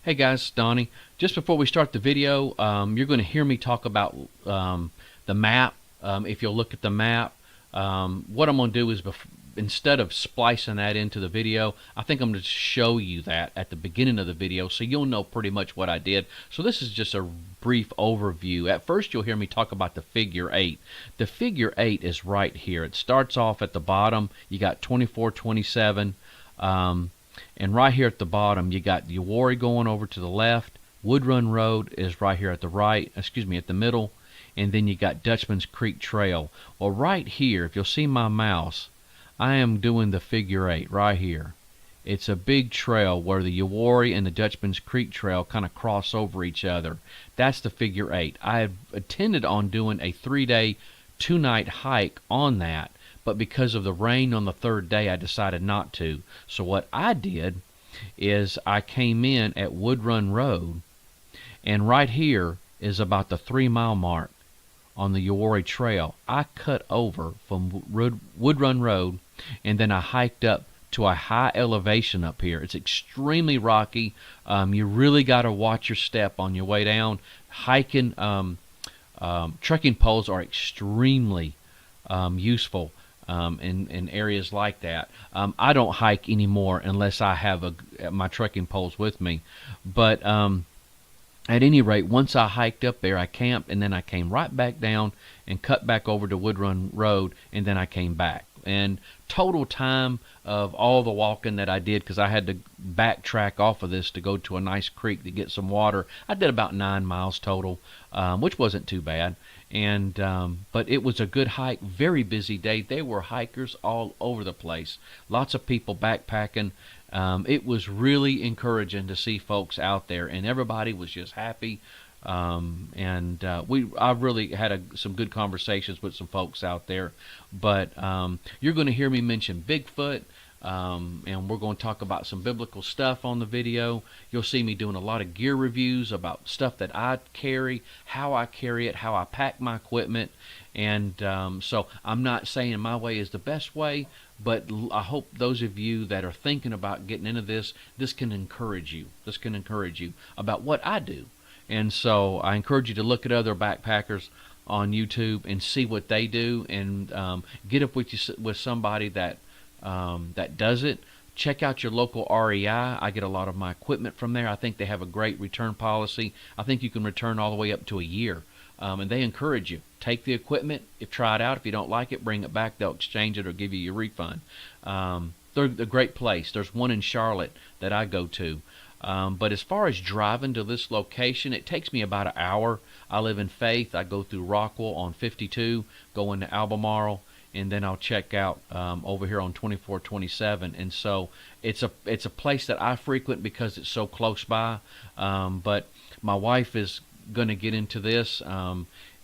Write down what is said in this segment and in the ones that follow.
Hey guys, Donnie. Just before we start the video, you're going to hear me talk about the map. If you'll look at the map, what I'm going to do is instead of splicing that into the video, I think I'm going to show you that at the beginning of the video so you'll know pretty much what I did. So this is just a brief overview. At first you'll hear me talk about the figure 8. The figure 8 is right here. It starts off at the bottom. You got 24, 27. And right here at the bottom, you got the Uwharrie going over to the left. Wood Run Road is right here at the right, excuse me, at the middle. And then you got Dutchman's Creek Trail. Well, right here, if you'll see my mouse, I am doing the figure 8 right here. It's a big trail where the Uwharrie and the Dutchman's Creek Trail kind of cross over each other. That's the figure 8. I have intended on doing a 3-day, 2-night hike on that. But because of the rain on the third day, I decided not to. So what I did is I came in at Wood Run Road, and right here is about the 3-mile mark on the Uwharrie Trail. I cut over from Wood Run Road, and then I hiked up to a high elevation up here. It's extremely rocky. You really got to watch your step on your way down. Hiking, trekking poles are extremely useful. In areas like that. I don't hike anymore unless I have my trekking poles with me. But at any rate, once I hiked up there, I camped, and then I came right back down and cut back over to Wood Run Road, and then I came back. And total time of all the walking that I did, because I had to backtrack off of this to go to a nice creek to get some water, I did about 9 miles total, which wasn't too bad. And but it was a good hike, very busy day. There were hikers all over the place, lots of people backpacking. It was really encouraging to see folks out there, and everybody was just happy. I really had some good conversations with some folks out there. But you're going to hear me mention Bigfoot. And we're going to talk about some biblical stuff on the video. You'll see me doing a lot of gear reviews about stuff that I carry, how I carry it, how I pack my equipment. And so I'm not saying my way is the best way, but I hope those of you that are thinking about getting into this can encourage you. This can encourage you about what I do. And so I encourage you to look at other backpackers on YouTube and see what they do, and get up with somebody that does it. Check out your local REI. I get a lot of my equipment from there. I think they have a great return policy. I think you can return all the way up to a year. And they encourage you. Take the equipment, try it out. If you don't like it, bring it back. They'll exchange it or give you your refund. They're a great place. There's one in Charlotte that I go to. But as far as driving to this location, it takes me about an hour. I live in Faith. I go through Rockwell on 52, go into Albemarle, and then I'll check out over here on 2427. And so it's a place that I frequent because it's so close by. But my wife is going to get into this,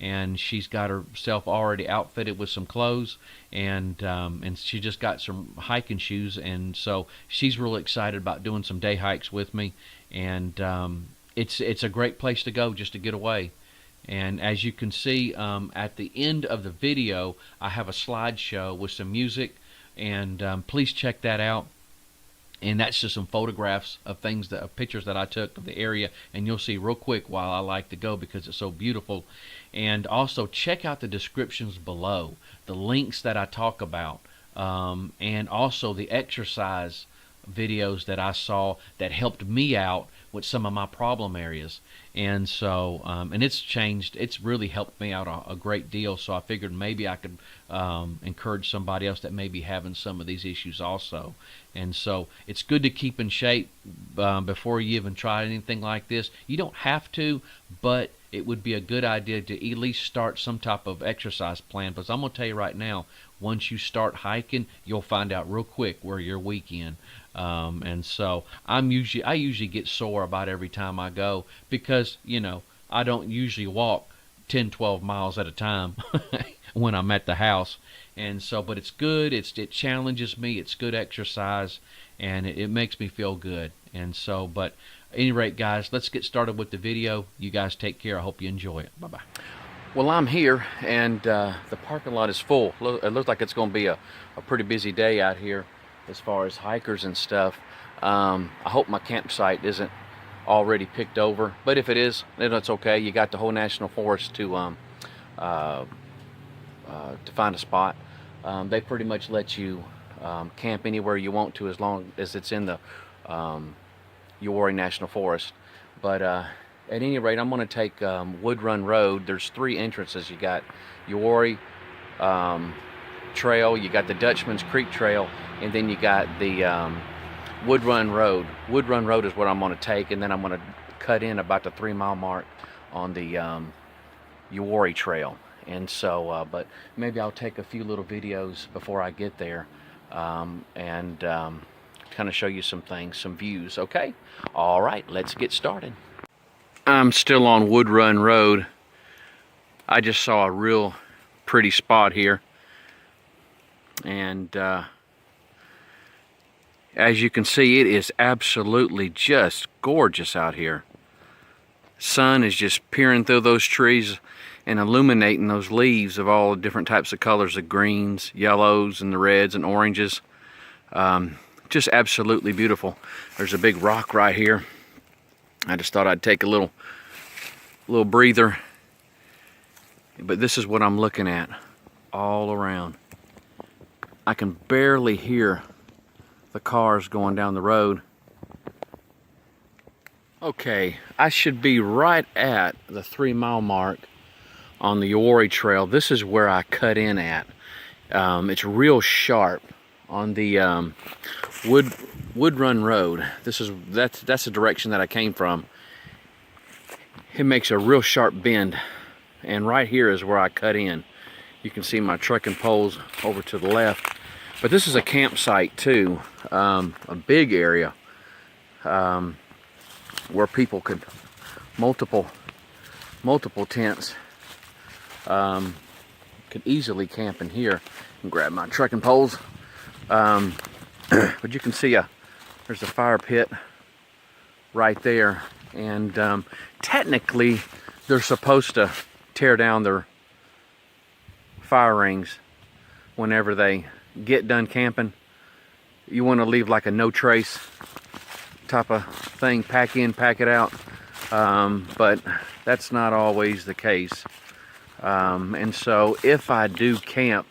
and she's got herself already outfitted with some clothes, and she just got some hiking shoes, and so she's really excited about doing some day hikes with me. And it's a great place to go just to get away. And as you can see, at the end of the video, I have a slideshow with some music, and please check that out. And that's just some photographs of pictures that I took of the area, and you'll see real quick why I like to go, because it's so beautiful. And also check out the descriptions below, the links that I talk about, and also the exercise videos that I saw that helped me out with some of my problem areas. And so and it's really helped me out a great deal. So I figured maybe I could encourage somebody else that may be having some of these issues also. And so it's good to keep in shape before you even try anything like this. You don't have to, but it would be a good idea to at least start some type of exercise plan, because I'm going to tell you right now, once you start hiking, you'll find out real quick where you're weak in. And so I usually get sore about every time I go, because I don't usually walk 10-12 miles at a time when I'm at the house. And so, but it's good. It challenges me. It's good exercise, and it makes me feel good. And so, but at any rate, guys, let's get started with the video. You guys take care. I hope you enjoy it. Bye-bye. Well, I'm here, and the parking lot is full. It looks like it's going to be a pretty busy day out here as far as hikers and stuff. I hope my campsite isn't already picked over. But if it is, then it's okay. You got the whole national forest to find a spot. They pretty much let you camp anywhere you want to, as long as it's in the Uwharrie National Forest. But at any rate, I'm going to take Wood Run Road. There's 3 entrances. You got Uwharrie Trail, you got the Dutchman's Creek Trail, and then you got the Wood Run Road. Wood Run Road is what I'm going to take, and then I'm going to cut in about the 3-mile mark on the Uwharrie Trail. And so, but maybe I'll take a few little videos before I get there, and kind of show you some things, some views. Okay? All right, let's get started. I'm still on Wood Run Road. I just saw a real pretty spot here, and as you can see, it is absolutely just gorgeous out here. Sun is just peering through those trees and illuminating those leaves of all the different types of colors, of greens, yellows, and the reds and oranges. Just absolutely beautiful. There's a big rock right here. I just thought I'd take a little breather. But this is what I'm looking at all around. I can barely hear the cars going down the road. Okay, I should be right at the 3-mile mark on the Uwharrie Trail. This is where I cut in at. It's real sharp on the Wood Run Road. That's the direction that I came from. It makes a real sharp bend, and right here is where I cut in. You can see my trucking poles over to the left. But this is a campsite too, a big area where people could multiple tents could easily camp in here. And grab my trucking poles. But you can see there's a fire pit right there, and technically they're supposed to tear down their fire rings whenever they get done camping. You want to leave like a no trace type of thing, pack in, pack it out, but that's not always the case. And so if I do camp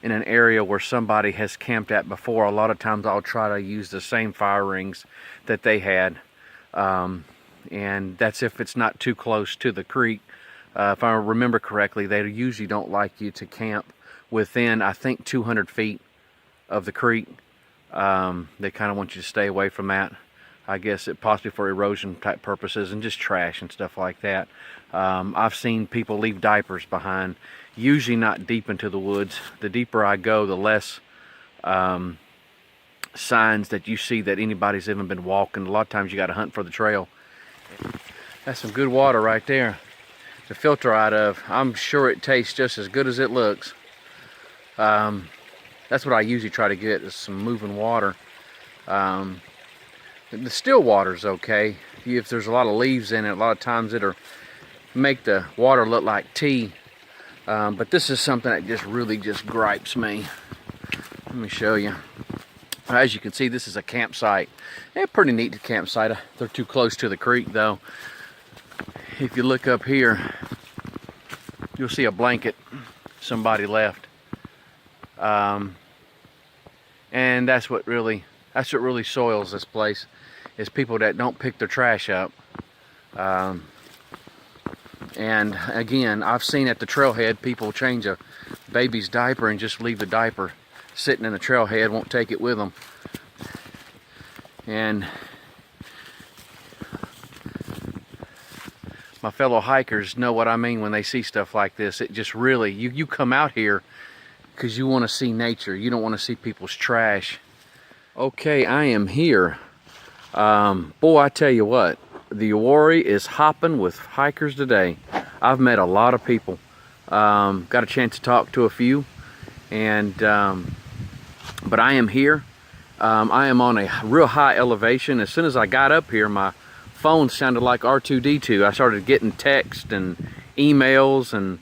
in an area where somebody has camped at before, a lot of times I'll try to use the same fire rings that they had, and that's if it's not too close to the creek. If I remember correctly, they usually don't like you to camp within, I think, 200 feet of the creek. They kind of want you to stay away from that. I guess it possibly for erosion type purposes and just trash and stuff like that. I've seen people leave diapers behind, usually not deep into the woods. The deeper I go, the less signs that you see that anybody's even been walking. A lot of times you got to hunt for the trail. That's some good water right there to filter out of. I'm sure it tastes just as good as it looks. That's what I usually try to get, is some moving water. The still water's okay. If there's a lot of leaves in it, a lot of times it'll make the water look like tea. But this is something that just really just gripes me. Let me show you. As you can see, this is a campsite. Pretty neat campsite. They're too close to the creek though. If you look up here, you'll see a blanket somebody left. And that's what really soils this place, is people that don't pick their trash up. And again, I've seen at the trailhead people change a baby's diaper and just leave the diaper sitting in the trailhead, won't take it with them. And my fellow hikers know what I mean when they see stuff like this. It just really, you come out here because you want to see nature. You don't want to see people's trash. Okay, I am here. Boy, I tell you what, the Uwharrie is hopping with hikers today. I've met a lot of people. Got a chance to talk to a few, and but I am here. I am on a real high elevation. As soon as I got up here, my phone sounded like R2-D2. I started getting texts and emails, and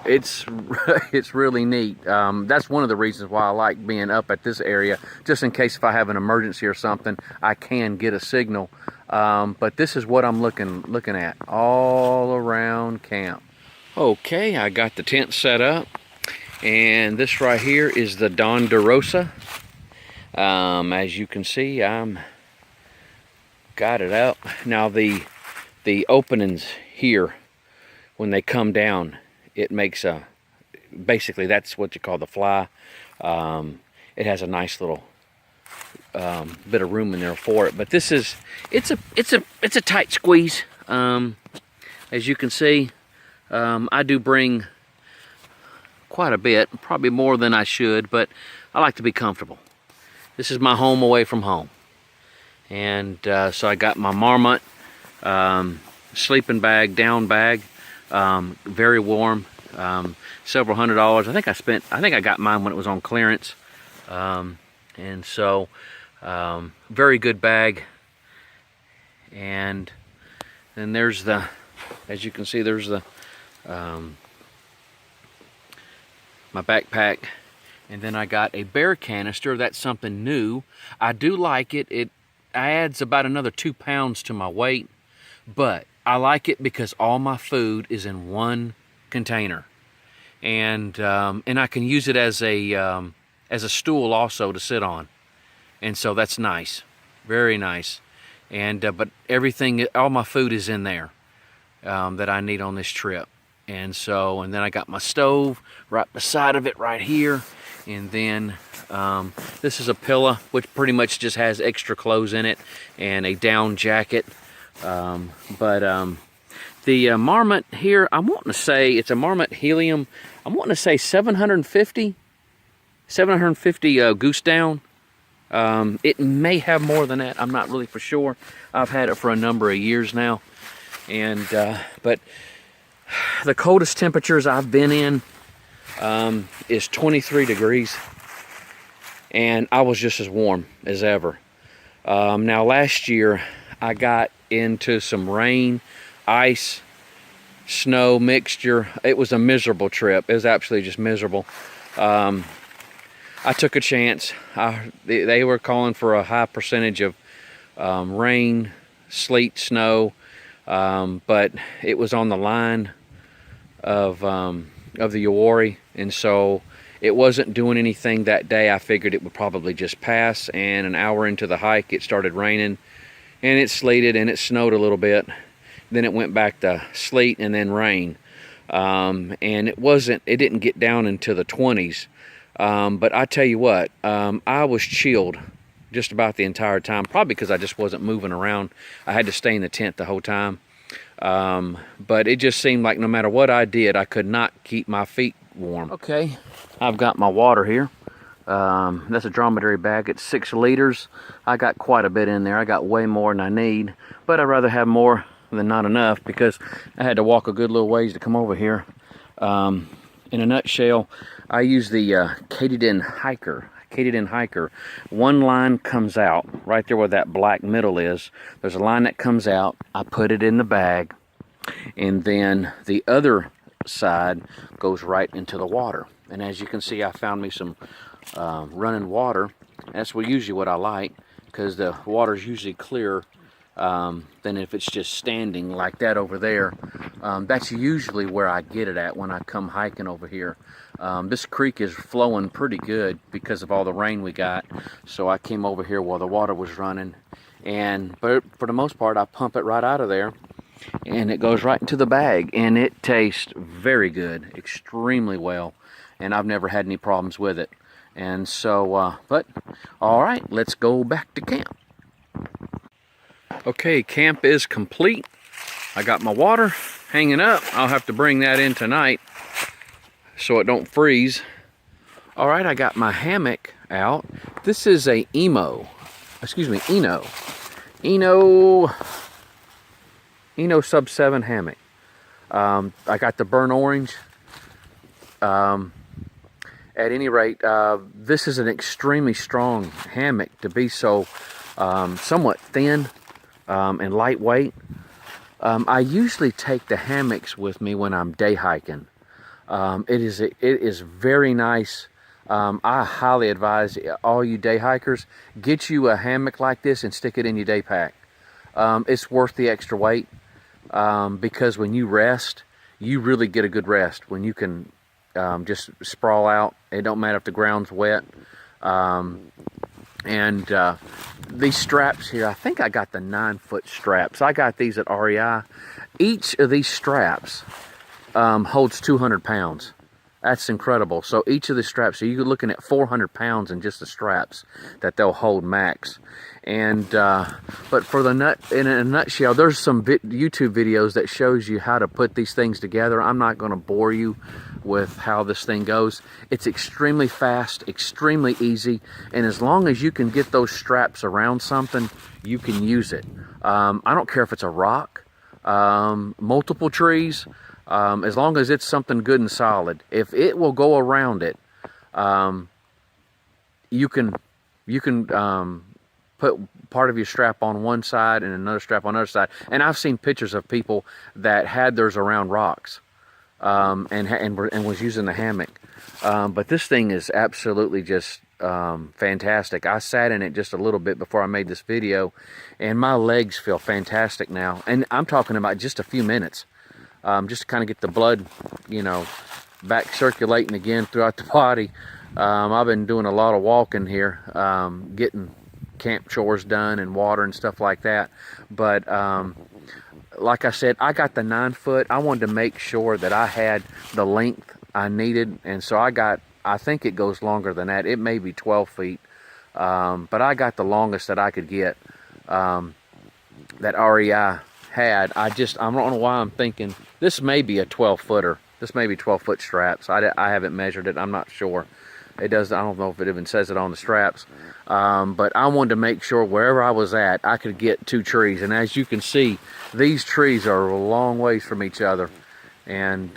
it's really neat. That's one of the reasons why I like being up at this area, just in case if I have an emergency or something, I can get a signal. but this is what I'm looking at all around camp. Okay, I got the tent set up, and this right here is the Donderosa. As you can see, I'm got it up. Now the openings here, when they come down, it makes a, basically that's what you call the fly. It has a nice little bit of room in there for it, but this is, it's a tight squeeze. As you can see, I do bring quite a bit, probably more than I should, but I like to be comfortable. This is my home away from home. And so I got my Marmot sleeping bag, down bag, very warm, several $100s. I think I got mine when it was on clearance. And so, very good bag. And then there's the, as you can see, there's the my backpack. And then I got a bear canister. That's something new. I do like it. It adds about another 2 pounds to my weight, but I like it because all my food is in one container, and I can use it as a stool also to sit on, and so that's nice, very nice. And but everything, all my food is in there that I need on this trip. And so, and then I got my stove right beside of it right here. And then this is a pillow, which pretty much just has extra clothes in it and a down jacket. The Marmot here, I'm wanting to say it's a Marmot Helium. I'm wanting to say 750 goose down. It may have more than that. I'm not really for sure. I've had it for a number of years now. And but the coldest temperatures I've been in is 23 degrees, and I was just as warm as ever. Now last year I got into some rain, ice, snow mixture. It was a miserable trip. It was absolutely just miserable. I took a chance. They were calling for a high percentage of rain, sleet, snow, but it was on the line of the Uwharrie, and so it wasn't doing anything that day. I figured it would probably just pass, and an hour into the hike it started raining, and it sleeted and it snowed a little bit. Then it went back to sleet and then rain, and it didn't get down into the 20s, but I tell you what, I was chilled just about the entire time, probably because I just wasn't moving around. I had to stay in the tent the whole time. But it just seemed like no matter what I did, I could not keep my feet warm. Okay, I've got my water here. That's a dromedary bag. It's 6 liters. I got quite a bit in there. I got way more than I need, but I'd rather have more than not enough because I had to walk a good little ways to come over here. In a nutshell, I use the Katydyn Hiker. One line comes out right there where that black middle is. There's a line that comes out. I put it in the bag, and then the other side goes right into the water. And as you can see, I found me some running water. That's usually what I like, because the water's usually clearer than if it's just standing like that over there. That's usually where I get it at when I come hiking over here. This creek is flowing pretty good because of all the rain we got, so I came over here while the water was running, but for the most part I pump it right out of there, and it goes right into the bag, and it tastes very good, extremely well, and I've never had any problems with it. And so but all right, let's go back to camp. Okay, camp is complete. I got my water hanging up. I'll have to bring that in tonight so it don't freeze. All right, I got my hammock out. This is a Eno sub 7 hammock. I got the burnt orange. At any rate, this is an extremely strong hammock to be so somewhat thin and lightweight. I usually take the hammocks with me when I'm day hiking. It is very nice. I highly advise all you day hikers, get you a hammock like this and stick it in your day pack. it's worth the extra weight, because when you rest, you really get a good rest when you can just sprawl out. It don't matter if the ground's wet. These straps here, I think I got the 9-foot straps. I got these at REI. Each of these straps holds 200 pounds. That's incredible. So each of the straps, so you're looking at 400 pounds in just the straps that they'll hold max. And but for the nut, in a nutshell, there's some YouTube videos that shows you how to put these things together. I'm not going to bore you with how this thing goes. It's extremely fast, extremely easy, and as long as you can get those straps around something, you can use it. I don't care if it's a rock, multiple trees, as long as it's something good and solid. If it will go around it, you can put part of your strap on one side and another strap on the other side. And I've seen pictures of people that had theirs around rocks, and was using the hammock. But this thing is absolutely just fantastic. I sat in it just a little bit before I made this video, and my legs feel fantastic now. And I'm talking about just a few minutes, just to kind of get the blood, back circulating again throughout the body. I've been doing a lot of walking here, getting camp chores done and water and stuff like that. But like I said, I got the 9-foot. I wanted to make sure that I had the length I needed, and so I think it goes longer than that. It may be 12 feet, but I got the longest that I could get, that REI had. I don't know why I'm thinking this may be a 12-footer. This may be 12-foot straps. I haven't measured it. I'm not sure. It does. I don't know if it even says it on the straps. But I wanted to make sure wherever I was at, I could get 2 trees. And as you can see, these trees are a long ways from each other. And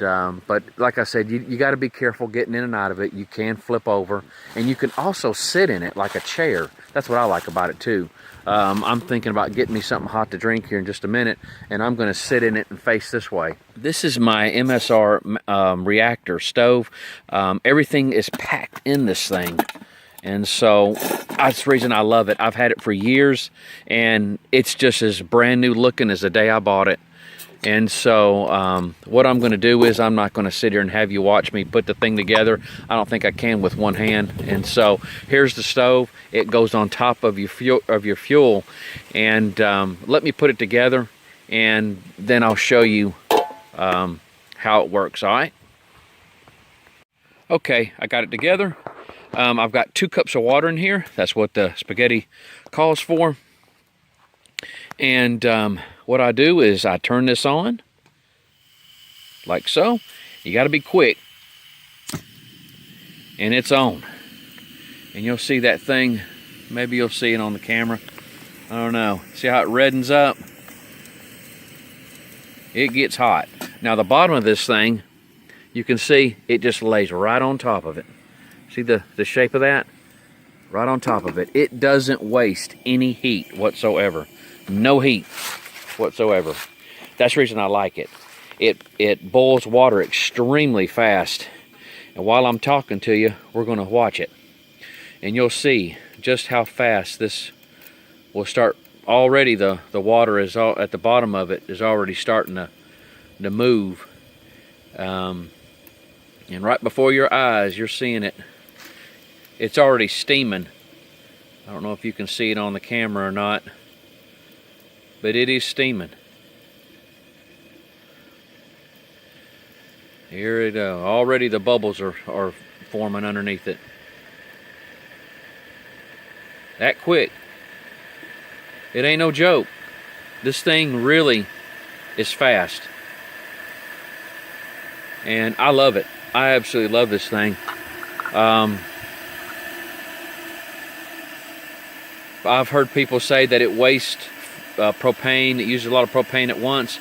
but like I said, you got to be careful getting in and out of it. You can flip over, and you can also sit in it like a chair. That's what I like about it too. I'm thinking about getting me something hot to drink here in just a minute, and I'm going to sit in it and face this way. This is my MSR reactor stove. Everything is packed in this thing, and so that's the reason I love it. I've had it for years, and it's just as brand new looking as the day I bought it. And so what I'm going to do is I'm not going to sit here and have you watch me put the thing together. I don't think I can with one hand. And so here's the stove. It goes on top of your fuel. And let me put it together, and then I'll show you how it works. All right. Okay, I got it together. I've got 2 cups of water in here. That's what the spaghetti calls for. And what I do is I turn this on, like so. You got to be quick. And it's on. And you'll see that thing, maybe you'll see it on the camera. I don't know. See how it reddens up? It gets hot. Now the bottom of this thing, you can see it just lays right on top of it. See the shape of that? Right on top of it. It doesn't waste any heat whatsoever. No heat whatsoever. That's the reason I like it. It boils water extremely fast. And while I'm talking to you, we're going to watch it. And you'll see just how fast this will start. Already the water is all at the bottom of it is already starting to move. And right before your eyes, you're seeing it. It's already steaming. I don't know if you can see it on the camera or not, but it is steaming. Here it goes. Already the bubbles are forming underneath it. That quick. It ain't no joke. This thing really is fast. And I love it. I absolutely love this thing. I've heard people say that it wastes propane. It uses a lot of propane at once.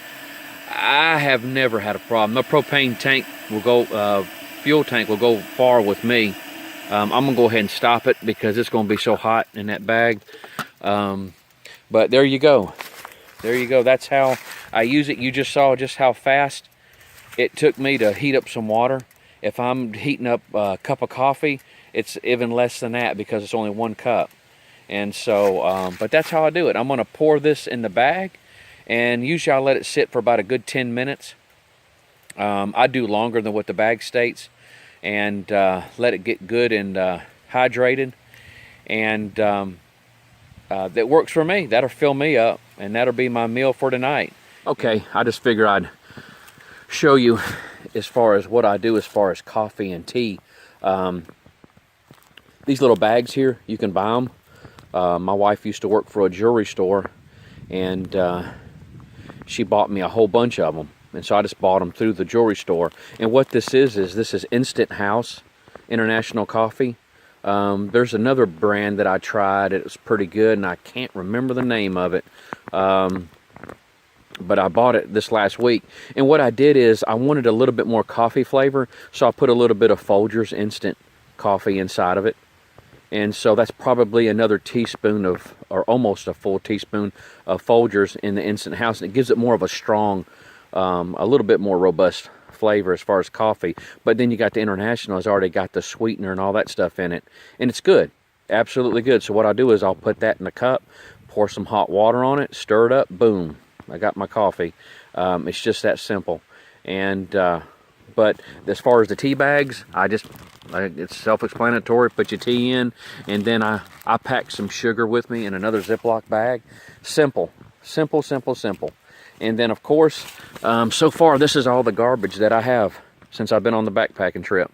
I have never had a problem. The propane tank will go, fuel tank will go far with me. I'm gonna go ahead and stop it because it's gonna be so hot in that bag. But there you go. There you go. That's how I use it. You just saw just how fast it took me to heat up some water. If I'm heating up a cup of coffee, it's even less than that because it's only 1 cup. And so, but that's how I do it. I'm going to pour this in the bag, and usually I let it sit for about a good 10 minutes. I do longer than what the bag states, and let it get good and hydrated. And that works for me. That'll fill me up, and that'll be my meal for tonight. Okay, I just figured I'd show you as far as what I do as far as coffee and tea. These little bags here, you can buy them. My wife used to work for a jewelry store, and she bought me a whole bunch of them. And so I just bought them through the jewelry store. And what this is this is Instant House International Coffee. There's another brand that I tried. It was pretty good, and I can't remember the name of it. But I bought it this last week. And what I did is I wanted a little bit more coffee flavor, so I put a little bit of Folgers instant coffee inside of it. And so that's probably another teaspoon of, or almost a full teaspoon of Folgers in the Instant House. And it gives it more of a strong, a little bit more robust flavor as far as coffee. But then you got the International, has already got the sweetener and all that stuff in it. And it's good, absolutely good. So what I'll do is I'll put that in a cup, pour some hot water on it, stir it up, boom, I got my coffee. It's just that simple. And but as far as the tea bags, it's self-explanatory. Put your tea in, and then I pack some sugar with me in another Ziploc bag. Simple, simple, simple, simple. And then of course, so far this is all the garbage that I have since I've been on the backpacking trip.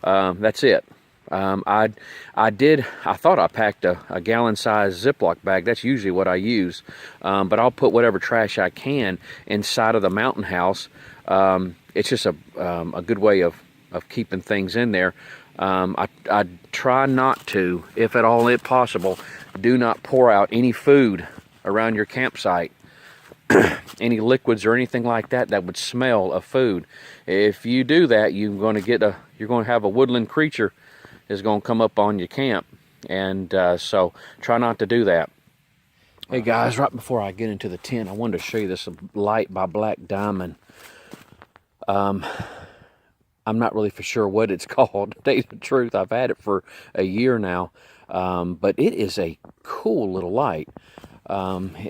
That's it. I thought I packed a gallon-sized Ziploc bag. That's usually what I use. But I'll put whatever trash I can inside of the mountain house. It's just a good way of keeping things in there. I try not to, if at all possible, do not pour out any food around your campsite. Any liquids or anything like that that would smell of food. If you do that, you're going to have a woodland creature is going to come up on your camp, and so try not to do that. Hey guys, right before I get into the tent, I wanted to show you this light by Black Diamond. I'm not really for sure what it's called, to tell you the truth. I've had it for a year now, but it is a cool little light.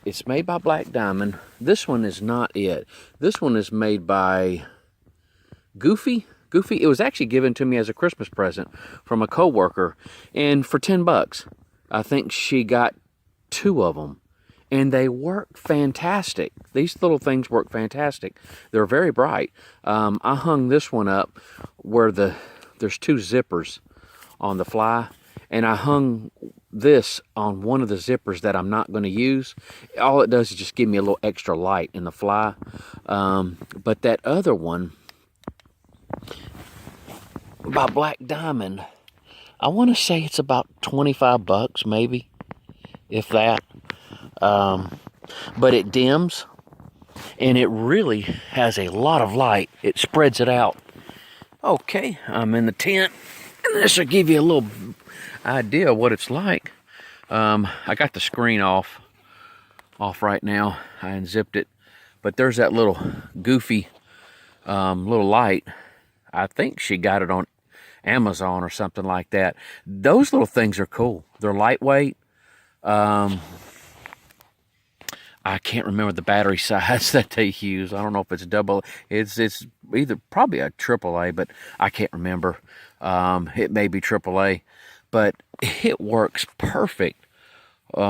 It's made by Black Diamond. This one is not it. This one is made by Goofy. It was actually given to me as a Christmas present from a coworker, and for 10 bucks. I think she got 2 of them, and they work fantastic. These little things work fantastic. They're very bright. I hung this one up where there's 2 zippers on the fly, and I hung this on one of the zippers that I'm not going to use. All it does is just give me a little extra light in the fly. But that other one by Black Diamond, I want to say it's about 25 bucks maybe, if that. But it dims, and it really has a lot of light. It spreads it out. Okay, I'm in the tent, and this will give you a little idea of what it's like. I got the screen off right now. I unzipped it, but there's that little Goofy little light. I think she got it on Amazon or something like that. Those little things are cool. They're lightweight. I can't remember the battery size that they use. I don't know if it's double. It's either probably a AAA, but I can't remember. It may be AAA, but it works perfect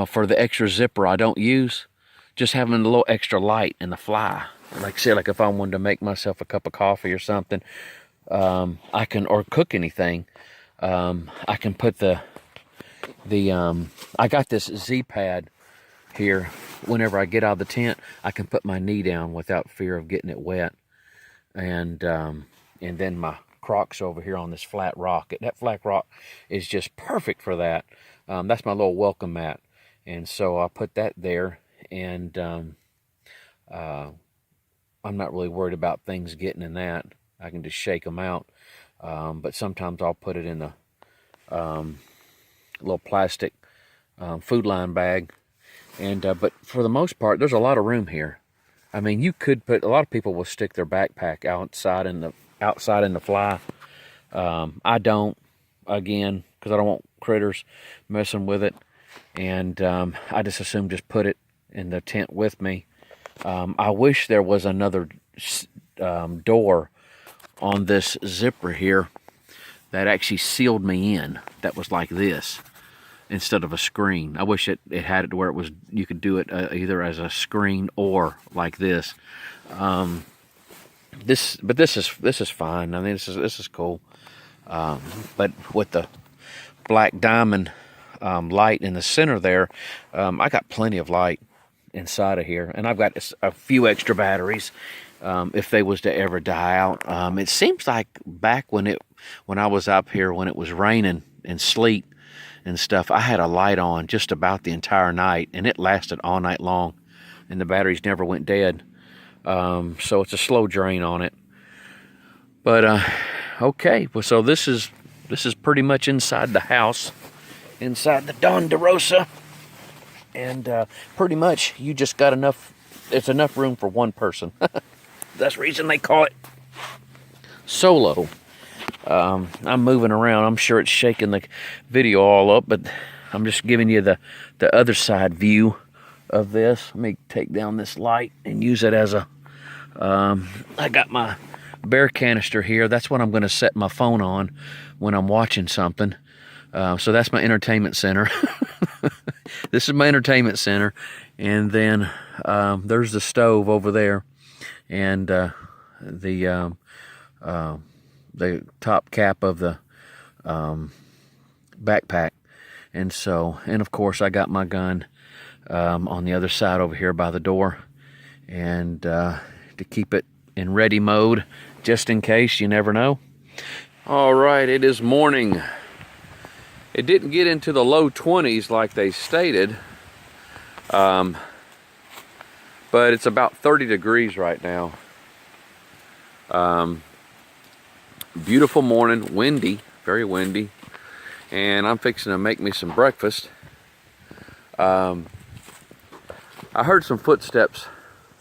for the extra zipper I don't use. Just having a little extra light in the fly. Like I said, like if I wanted to make myself a cup of coffee or something, I can, or cook anything. I can put I got this Z pad here. Whenever I get out of the tent, I can put my knee down without fear of getting it wet. And then my Crocs over here on this flat rock. That flat rock is just perfect for that. That's my little welcome mat. And so I put that there, and I'm not really worried about things getting in that. I can just shake them out. But sometimes I'll put it in a little plastic food line bag. And but for the most part, there's a lot of room here. I mean, you could put, a lot of people will stick their backpack outside in the fly. I don't, again, because I don't want critters messing with it. and I just assumed just put it in the tent with me. I wish there was another door on this zipper here that actually sealed me in, that was like this instead of a screen. I wish it had it to where it was, you could do it either as a screen or like this. This is fine. I mean, this is cool. But with the black diamond light in the center there, I got plenty of light inside of here, and I've got a few extra batteries if they was to ever die out. It seems like back when I was up here, when it was raining and sleet and stuff, I had a light on just about the entire night, and it lasted all night long, and the batteries never went dead. So it's a slow drain on it. But okay, well, so this is pretty much inside the house, inside the Don DeRosa, and pretty much you just got enough. It's enough room for one person. That's the reason they call it solo. I'm moving around. I'm sure it's shaking the video all up, but I'm just giving you the other side view of this. Let me take down this light and use it as a I got my bear canister here. That's what I'm going to set my phone on when I'm watching something. So that's my entertainment center. This is my entertainment center, and then there's the stove over there, and the top cap of the backpack. And of course I got my gun on the other side over here by the door, and to keep it in ready mode just in case, you never know. All right, it is morning. It didn't get into the low 20s like they stated, but it's about 30 degrees right now. Beautiful morning, windy, very windy, and I'm fixing to make me some breakfast. I heard some footsteps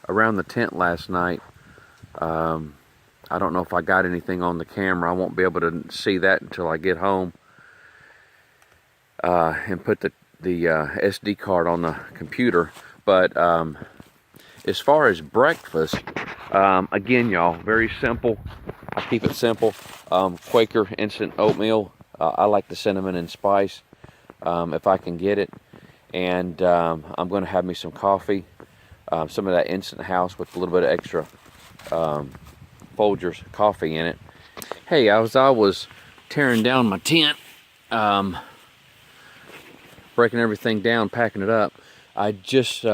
around the tent last night. I don't know if I got anything on the camera. I won't be able to see that until I get home and put the SD card on the computer. But as far as breakfast, again, y'all, very simple. I keep it simple. Quaker instant oatmeal. I like the cinnamon and spice if I can get it. And I'm going to have me some coffee. Some of that Instant House with a little bit of extra Folgers coffee in it. Hey, as I was tearing down my tent, breaking everything down, packing it up, I just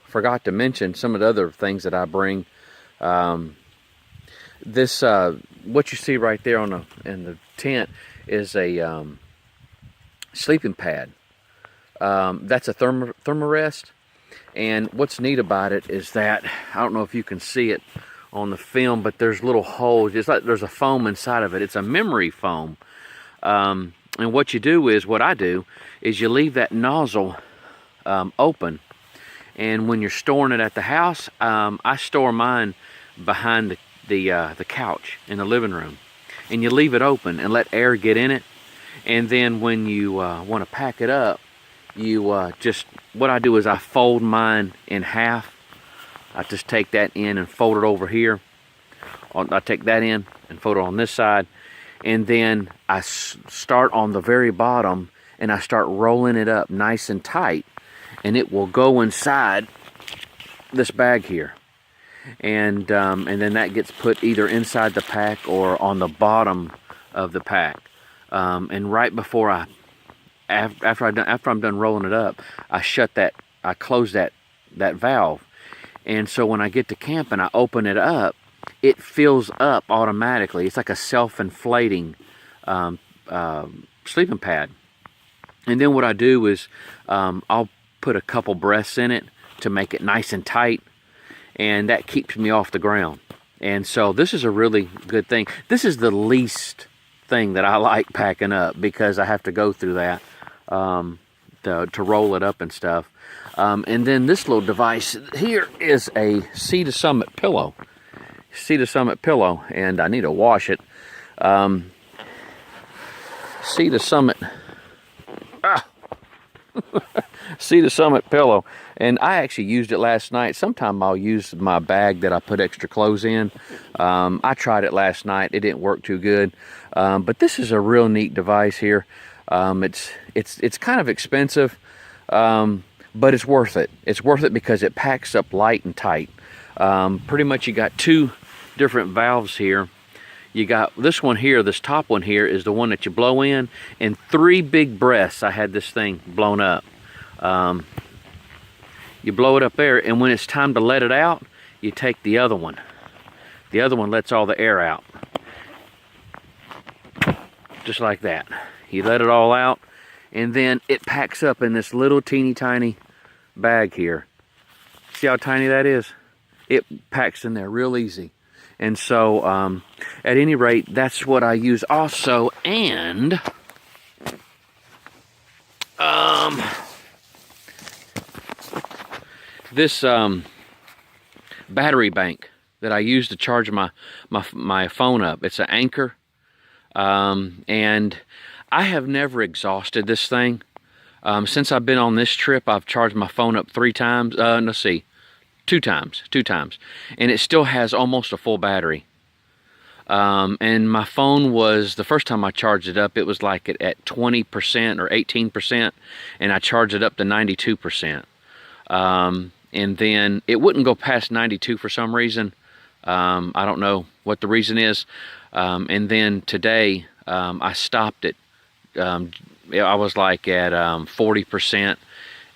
forgot to mention some of the other things that I bring. This what you see right there in the tent is a sleeping pad. That's a thermarest, and what's neat about it is that, I don't know if you can see it on the film, but there's little holes. It's like there's a foam inside of it. It's a memory foam. And what you do is, what I do is, you leave that nozzle open, and when you're storing it at the house, I store mine behind the couch in the living room, and you leave it open and let air get in it. And then when you want to pack it up, you just, what I do is I fold mine in half. I just take that in and fold it over here. I take that in and fold it on this side, and then I start on the very bottom and I start rolling it up nice and tight, and it will go inside this bag here. And then that gets put either inside the pack or on the bottom of the pack. And right before after I'm done rolling it up, I close that valve. And so when I get to camp and I open it up, it fills up automatically. It's like a self-inflating sleeping pad. And then what I do is I'll put a couple breaths in it to make it nice and tight, and that keeps me off the ground. And so this is a really good thing. This is the least thing that I like packing up, because I have to go through that to roll it up and stuff. And then this little device here is a Sea to Summit pillow. Sea to Summit pillow, and I need to wash it. Sea to Summit. See the Summit pillow. And I actually used it last night. Sometime I'll use my bag that I put extra clothes in. I tried it last night. It didn't work too good. But this is a real neat device here. It's kind of expensive, but it's worth it. It's worth it because it packs up light and tight. Pretty much you got two different valves here. You got this one here, this top one here is the one that you blow in, and 3 big breaths. I had this thing blown up. You blow it up there, and when it's time to let it out, you take the other one. The other one lets all the air out. Just like that. You let it all out, and then it packs up in this little teeny tiny bag here. See how tiny that is? It packs in there real easy. And so, at any rate, that's what I use also. And, this battery bank that I use to charge my phone up. It's an Anchor. And I have never exhausted this thing. Since I've been on this trip, I've charged my phone up 3 times. Let's see. 2 times, and it still has almost a full battery. And my phone was, the first time I charged it up, it was like at 20% or 18%, and I charged it up to 92%. And then it wouldn't go past 92 for some reason. I don't know what the reason is. And then today, I stopped it. I was like at 40%.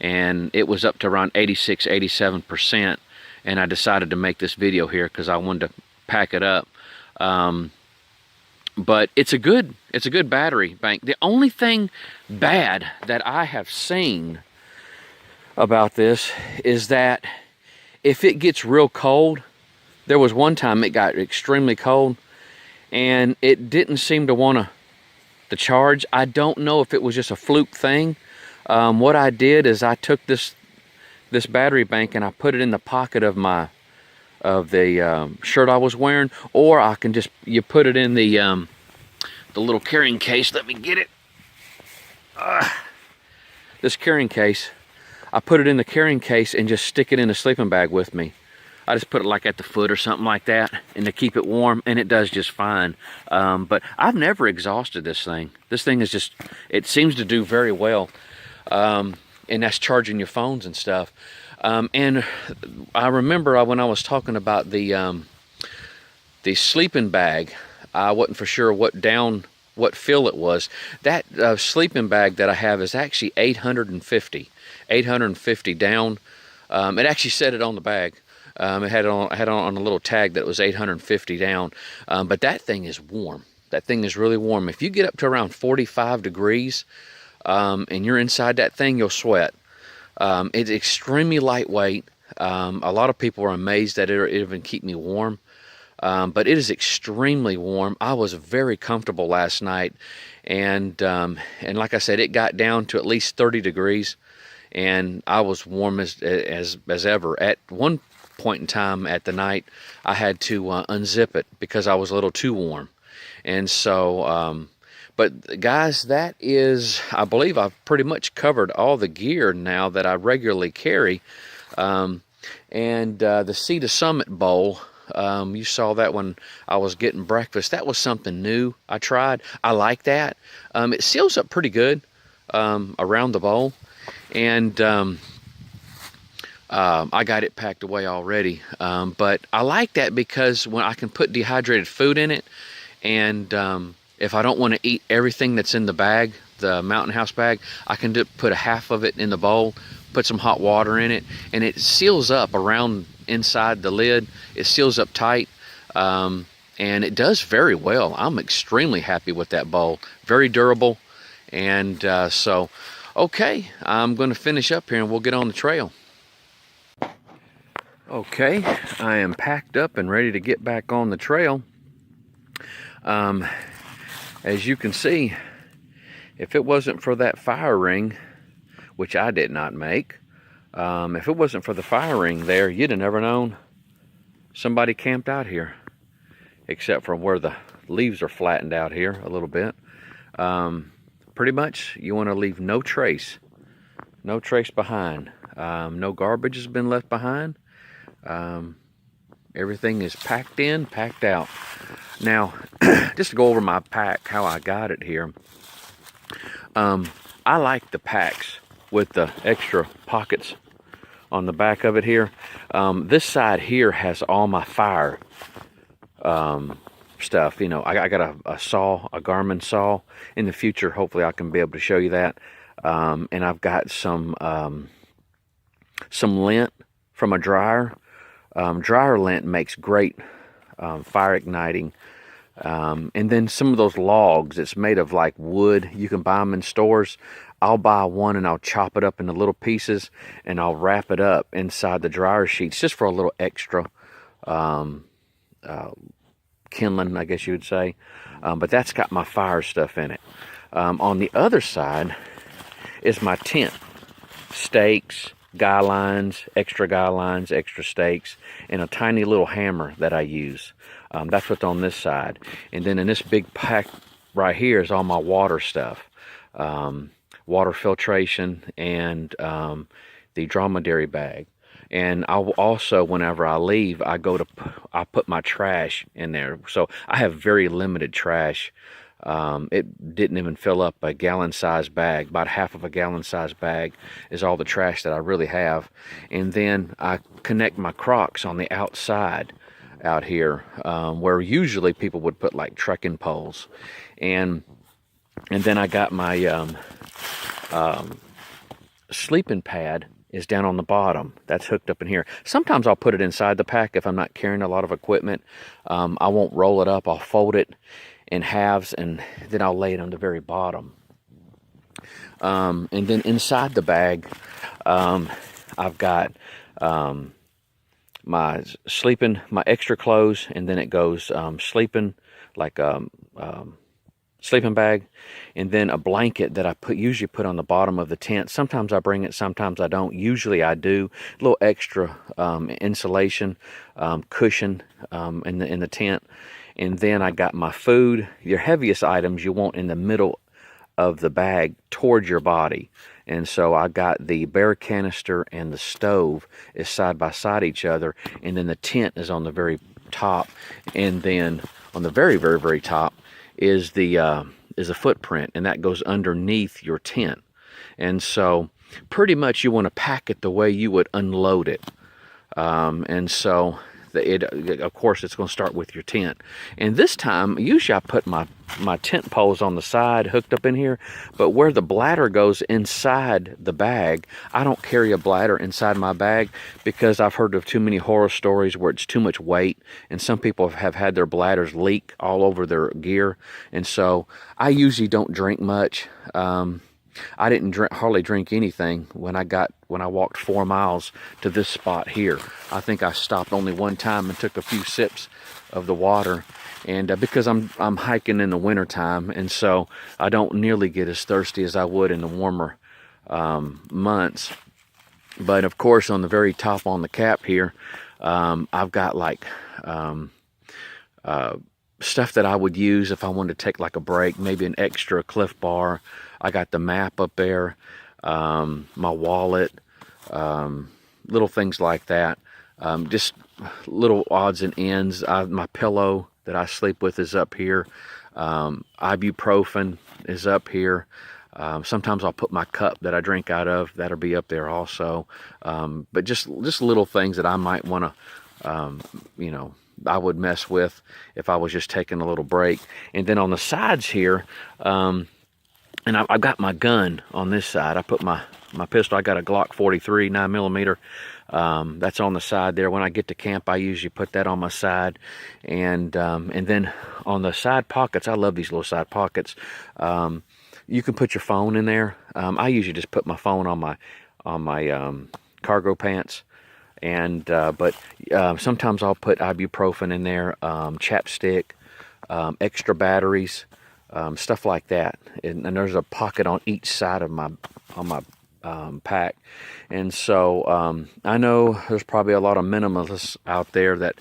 And it was up to around 86, 87%, and I decided to make this video here because I wanted to pack it up. But it's a good battery bank. The only thing bad that I have seen about this is that if it gets real cold, there was one time it got extremely cold, and it didn't seem to want to charge. I don't know if it was just a fluke thing. What I did is I took this battery bank and I put it in the pocket of the shirt I was wearing, or I can just, you put it in the little carrying case. Let me get it. This carrying case, I put it in the carrying case and just stick it in the sleeping bag with me. I just put it like at the foot or something like that, and to keep it warm, and it does just fine. But I've never exhausted this thing. This thing is just, it seems to do very well. And that's charging your phones and stuff. And I remember when I was talking about the sleeping bag, I wasn't for sure what fill it was. That sleeping bag that I have is actually 850 down. It actually said it on the bag. It had on a little tag that was 850 down. But that thing is warm. That thing is really warm. If you get up to around 45 degrees, and you're inside that thing, you'll sweat. It's extremely lightweight. A lot of people are amazed that it even keep me warm. But it is extremely warm. I was very comfortable last night, and like I said, it got down to at least 30 degrees, and I was warm as ever. At one point in time at the night, I had to unzip it because I was a little too warm. And so, but guys, that is, I believe I've pretty much covered all the gear now that I regularly carry. And the Sea to Summit bowl, you saw that when I was getting breakfast. That was something new I tried. I like that. It seals up pretty good around the bowl. And I got it packed away already. But I like that because when I can put dehydrated food in it, and if I don't want to eat everything that's in the bag, the Mountain House bag, I can put a half of it in the bowl, put some hot water in it, and it seals up around inside the lid. It seals up tight, and it does very well. I'm extremely happy with that bowl. Very durable. And so, okay, I'm going to finish up here and we'll get on the trail. Okay, I am packed up and ready to get back on the trail. As you can see, if it wasn't for that fire ring, which I did not make, if it wasn't for the fire ring there, you'd have never known somebody camped out here, except for where the leaves are flattened out here a little bit. Pretty much, you want to leave no trace No trace behind. No garbage has been left behind. Everything is packed in, packed out. Now, just to go over my pack, how I got it here. I like the packs with the extra pockets on the back of it here. This side here has all my fire stuff. You know, I got a saw, a Garmin saw. In the future, hopefully I can be able to show you that. And I've got some lint from a dryer. Dryer lint makes great fire igniting. And then some of those logs, it's made of like wood. You can buy them in stores. I'll buy one and I'll chop it up into little pieces and I'll wrap it up inside the dryer sheets just for a little extra kindling, I guess you would say. But that's got my fire stuff in it. On the other side is my tent. Stakes, guy lines, extra stakes, and a tiny little hammer that I use. That's what's on this side. And then in this big pack right here is all my water stuff. Water filtration and the dromedary bag. And I'll also, whenever I leave, I put my trash in there. So I have very limited trash. It didn't even fill up a gallon-sized bag. About half of a gallon-sized bag is all the trash that I really have. And then I connect my Crocs on the outside out here, where usually people would put like trekking poles. And then I got my sleeping pad is down on the bottom. That's hooked up in here. Sometimes I'll put it inside the pack if I'm not carrying a lot of equipment. I won't roll it up. I'll fold it in halves and then I'll lay it on the very bottom. And then inside the bag, I've got my extra clothes, and then it goes sleeping, like sleeping bag, and then a blanket that I usually put on the bottom of the tent. Sometimes I bring it, sometimes I don't. Usually I do. A little extra insulation, cushion in the tent. And then I got my food. Your heaviest items you want in the middle of the bag towards your body. And so I got the bear canister and the stove is side by side each other, and then the tent is on the very top, and then on the very, very, very top is a footprint, and that goes underneath your tent. And so pretty much you want to pack it the way you would unload it. And so of course it's going to start with your tent. And this time usually I put my tent poles on the side hooked up in here, but where the bladder goes inside the bag, I don't carry a bladder inside my bag because I've heard of too many horror stories where it's too much weight, and some people have had their bladders leak all over their gear. And so I usually don't drink much. I didn't hardly drink anything when I walked 4 miles to this spot here. I think I stopped only one time and took a few sips of the water, and because I'm hiking in the winter time, and so I don't nearly get as thirsty as I would in the warmer months. But of course, on the very top on the cap here, I've got like stuff that I would use if I wanted to take like a break, maybe an extra Cliff Bar. I got the map up there, my wallet, little things like that. Just little odds and ends. My pillow that I sleep with is up here. Ibuprofen is up here. Sometimes I'll put my cup that I drink out of. That'll be up there also. But just little things that I might want to, I would mess with if I was just taking a little break. And then on the sides here, and I've got my gun on this side. I put my pistol. I got a Glock 43 9mm. That's on the side there. When I get to camp, I usually put that on my side. And then on the side pockets, I love these little side pockets. You can put your phone in there. I usually just put my phone on my cargo pants. And but sometimes I'll put ibuprofen in there, chapstick, extra batteries, stuff like that. And there's a pocket on each side of my pack. And so I know there's probably a lot of minimalists out there that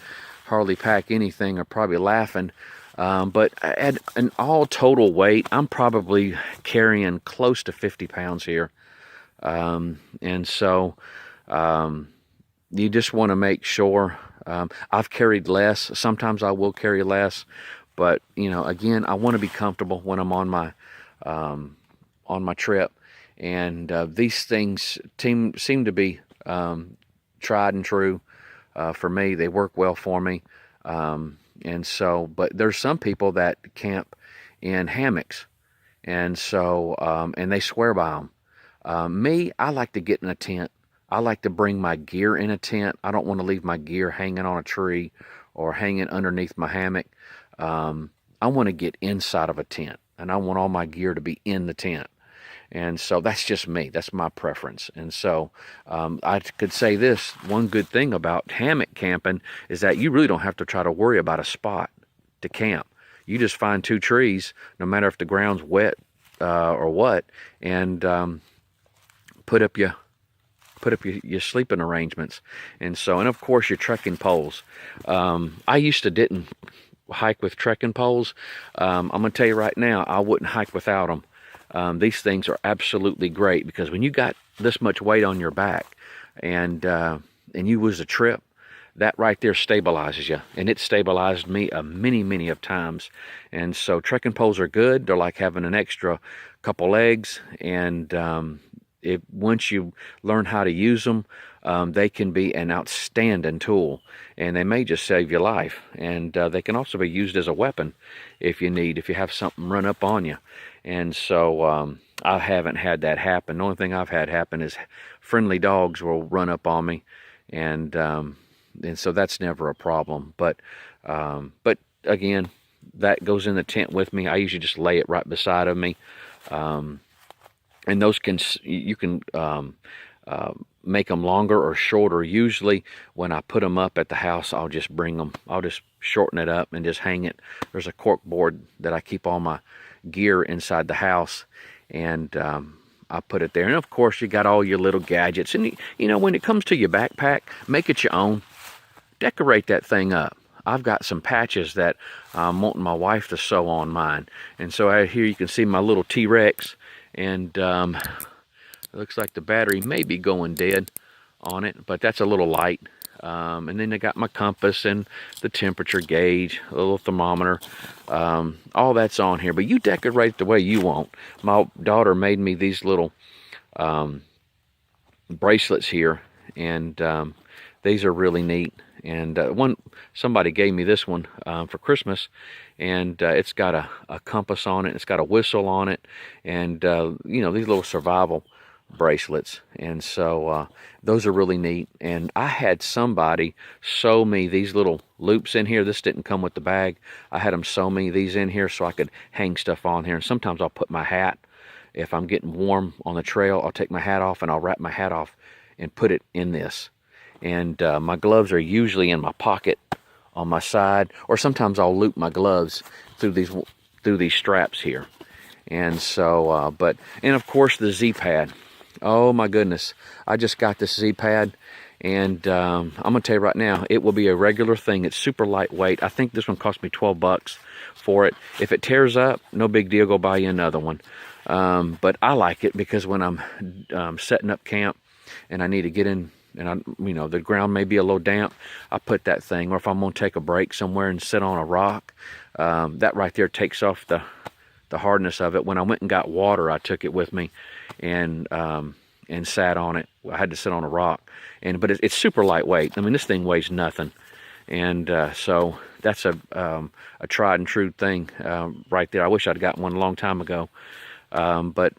hardly pack anything, are probably laughing. But at an all total weight, I'm probably carrying close to 50 pounds here. And so you just want to make sure. I've carried less. Sometimes I will carry less, but again, I want to be comfortable when I'm on my trip. And these things seem to be tried and true for me. They work well for me. And so, but there's some people that camp in hammocks, and so and they swear by them. Me, I like to get in a tent. I like to bring my gear in a tent. I don't want to leave my gear hanging on a tree or hanging underneath my hammock. I want to get inside of a tent, and I want all my gear to be in the tent. And so that's just me. That's my preference. And so I could say this one good thing about hammock camping is that you really don't have to try to worry about a spot to camp. You just find two trees, no matter if the ground's wet or what, and put up your sleeping arrangements. And so, and of course your trekking poles. I used to didn't hike with trekking poles. I'm gonna tell you right now, I wouldn't hike without them. These things are absolutely great, because when you got this much weight on your back and you lose a trip, that right there stabilizes you, and it stabilized me many of times. And so trekking poles are good. They're like having an extra couple legs, and once you learn how to use them, they can be an outstanding tool, and they may just save your life. And they can also be used as a weapon if you have something run up on you. And so I haven't had that happen. The only thing I've had happen is friendly dogs will run up on me, and so that's never a problem. But again, that goes in the tent with me. I usually just lay it right beside of me. And those you can make them longer or shorter. Usually when I put them up at the house, I'll just shorten it up and just hang it. There's a cork board that I keep all my gear inside the house, and I put it there. And of course you got all your little gadgets, and when it comes to your backpack, make it your own. Decorate that thing up. I've got some patches that I'm wanting my wife to sew on mine. And so out here you can see my little T-Rex, and it looks like the battery may be going dead on it, but that's a little light. And then I got my compass and the temperature gauge, a little thermometer. All that's on here, but you decorate it the way you want. My daughter made me these little bracelets here, and these are really neat. And somebody gave me this one for Christmas, and it's got a compass on it. It's got a whistle on it, and these little survival bracelets. And so those are really neat. And I had somebody sew me these little loops in here. This didn't come with the bag. I had them sew me these in here so I could hang stuff on here. And sometimes I'll put my hat. If I'm getting warm on the trail, I'll take my hat off and I'll wrap my hat off and put it in this. And my gloves are usually in my pocket on my side, or sometimes I'll loop my gloves through these straps here. And so, and of course the Z-pad. Oh my goodness, I just got this Z-pad, and I'm gonna tell you right now, it will be a regular thing. It's super lightweight. I think this one cost me 12 bucks for it. If it tears up, no big deal, go buy you another one. But I like it because when I'm setting up camp and I need to get in, and the ground may be a little damp, I put that thing. Or if I'm gonna take a break somewhere and sit on a rock, that right there takes off the hardness of it. When I went and got water, I took it with me and sat on it. I had to sit on a rock, but it's super lightweight. I mean, this thing weighs nothing, and so that's a tried and true thing right there. I wish I'd gotten one a long time ago, but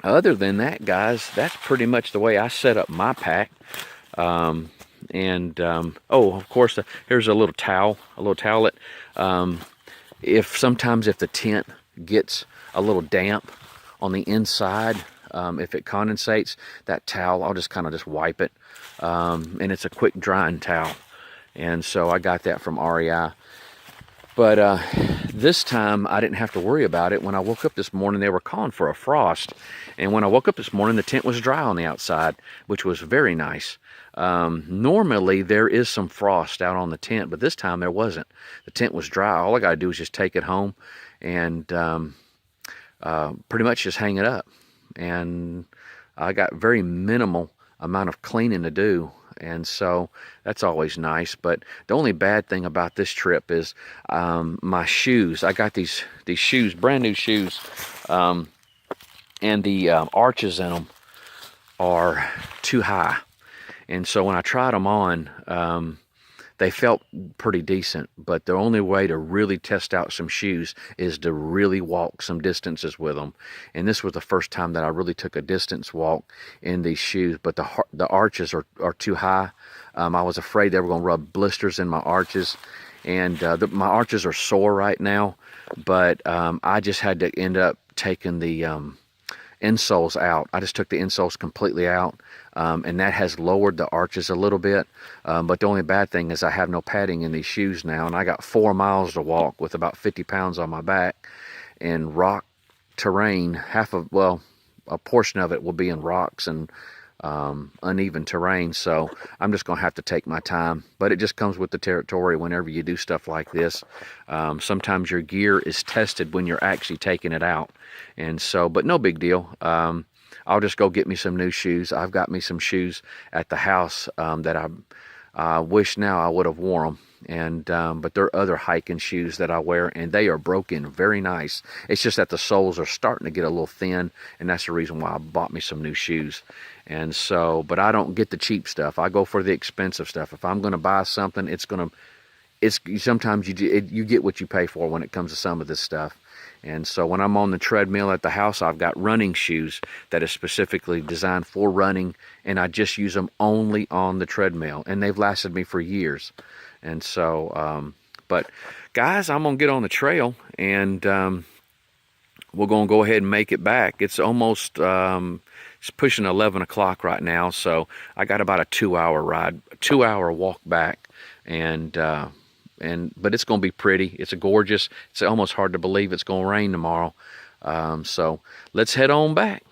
other than that, guys, that's pretty much the way I set up my pack. Oh, of course, here's a little towelette. Sometimes if the tent gets a little damp on the inside, if it condensates, that towel, I'll just kind of just wipe it. And it's a quick drying towel. And so I got that from REI. But this time I didn't have to worry about it. When I woke up this morning, they were calling for a frost. And when I woke up this morning, the tent was dry on the outside, which was very nice. Normally there is some frost out on the tent, but this time there wasn't. The tent was dry. All I got to do is just take it home and pretty much just hang it up. And I got very minimal amount of cleaning to do, and so that's always nice. But the only bad thing about this trip is my shoes. I got these shoes, brand new shoes, and the arches in them are too high. And so when I tried them on, they felt pretty decent, but the only way to really test out some shoes is to really walk some distances with them. And this was the first time that I really took a distance walk in these shoes, but the arches are too high. I was afraid they were going to rub blisters in my arches, and my arches are sore right now, but I just had to end up taking the insoles out. I just took the insoles completely out, and that has lowered the arches a little bit. But the only bad thing is I have no padding in these shoes now, and I got 4 miles to walk with about 50 pounds on my back in rock terrain. A portion of it will be in rocks and uneven terrain, so I'm just going to have to take my time. But it just comes with the territory whenever you do stuff like this. Sometimes your gear is tested when you're actually taking it out, and so, but no big deal. I'll just go get me some new shoes. I've got me some shoes at the house that I wish now I would have worn them. And but there are other hiking shoes that I wear, and they are broken very nice. It's just that the soles are starting to get a little thin, and that's the reason why I bought me some new shoes. And so, but I don't get the cheap stuff. I go for the expensive stuff. If I'm going to buy something, it's sometimes you get what you pay for when it comes to some of this stuff. And so when I'm on the treadmill at the house, I've got running shoes that are specifically designed for running, and I just use them only on the treadmill, and they've lasted me for years. And so, but guys, I'm going to get on the trail, and we're going to go ahead and make it back. It's almost, it's pushing 11 o'clock right now, so I got about a 2-hour ride, 2-hour walk back, but it's going to be pretty. It's gorgeous. It's almost hard to believe it's going to rain tomorrow. So let's head on back.